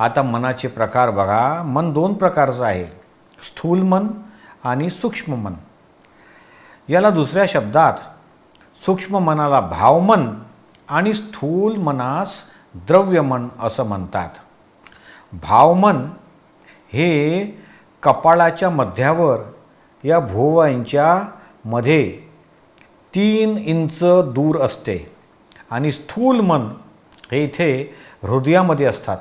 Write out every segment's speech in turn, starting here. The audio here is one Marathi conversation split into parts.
आता मनाचे प्रकार बघा. मन दोन प्रकारचं आहे, स्थूल मन आणि सूक्ष्म मन. याला दुसऱ्या शब्दात सूक्ष्म मनाला भावमन आणि स्थूल मनास द्रव्यमन असं म्हणतात. भावमन हे कपाळाच्या मध्यावर या भुवयांच्या मध्ये 3 इंच दूर असते आणि स्थूल मन हे इथे हृदयामध्ये असतात.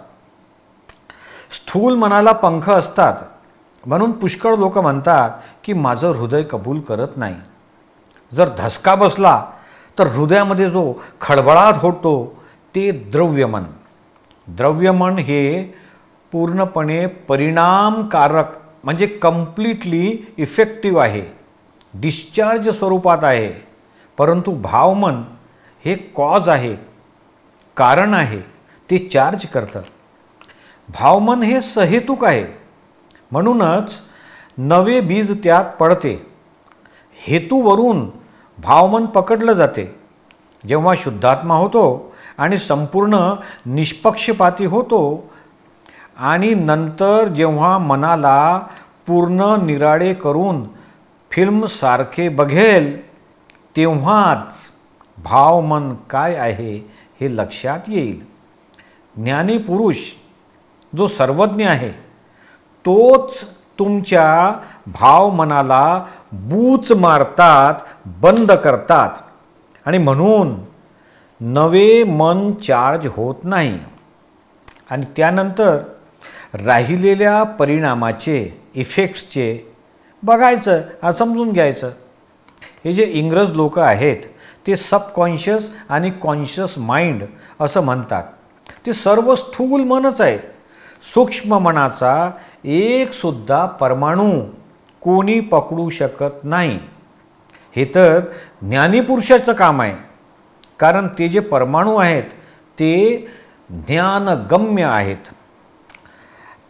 स्थूल मनाला पंख असतात म्हणून पुष्कळ लोक म्हणतात की माझं हृदय कबूल करत नाही. जर धसका बसला तर हृदयामध्ये जो खळबळाट होतो ते द्रव्यमन. द्रव्यमन हे पूर्णपणे परिणामकारक म्हणजे कम्प्लिटली इफेक्टिव्ह आहे, डिस्चार्ज स्वरूपात आहे. परंतु भावमन हे कॉज आहे, कारण आहे, ते चार्ज करतं. भावमन हे सहेतुक आहे म्हणूनच नवे बीज त्यात पडते. हेतूवरून भावमन पकडलं जाते. जेव्हा शुद्धात्मा होतो आणि संपूर्ण निष्पक्षपाती होतो आणि नंतर जेव्हा मनाला पूर्ण निराळे करून फिल्मसारखे बघेल तेव्हाच भावमन काय आहे हे लक्षात येईल. ज्ञानी पुरुष जो सर्वज्ञ आहे तोच तुमच्या भावमनाला बूच मारतात, बंद करतात आणि म्हणून नवे मन चार्ज होत नाही. आणि त्यानंतर राहिलेल्या परिणामाचे, इफेक्ट्सचे बघायचं, समजून घ्यायचं. हे जे इंग्रज लोक आहेत ते सबकॉन्शियस आणि कॉन्शियस माइंड असं म्हणतात. ते सर्व स्थूल मनच आहे. सूक्ष्म मनाचा एक सुद्धा परमाणू कोणी पकडू शकत नाही. हे तर ज्ञानीपुरुषाचं काम आहे, कारण ते जे परमाणू आहेत ते ज्ञानगम्य आहेत.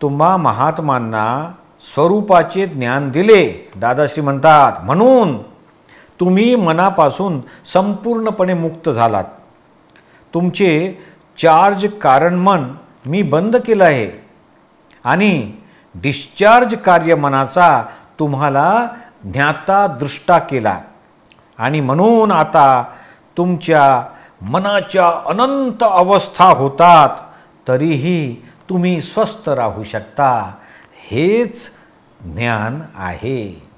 तुम्हा महात्मांना स्वरूपाचे ज्ञान दिले, दादाश्री म्हणतात, म्हणून तुम्ही मनापासून संपूर्णपणे मुक्त झालात. तुमचे चार्ज कारण मन मी बंद केलं आहे आणि डिस्चार्ज कार्य मनाचा तुम्हाला ज्ञाता दृष्टा केला आणि म्हणून आता तुमच्या मनाच्या अनंत अवस्था होतात तरीही तुम्ही स्वस्थ राहू शकता. हेच ज्ञान आहे.